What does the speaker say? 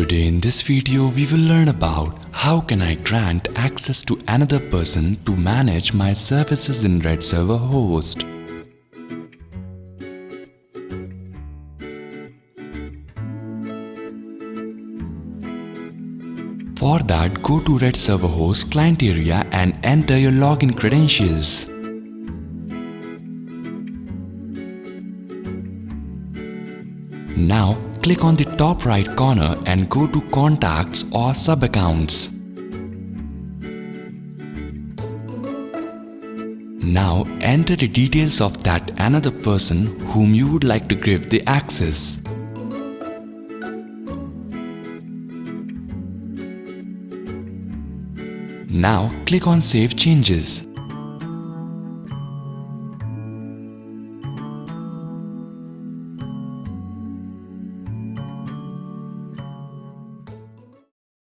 Today in this video we will learn about how can I grant access to another person to manage my services in Redserverhost. For that, go to Redserverhost client area and enter your login credentials. Now click on the top right corner and go to Contacts or Sub-accounts. Now enter the details of that another person whom you would like to give the access. Now click on Save Changes.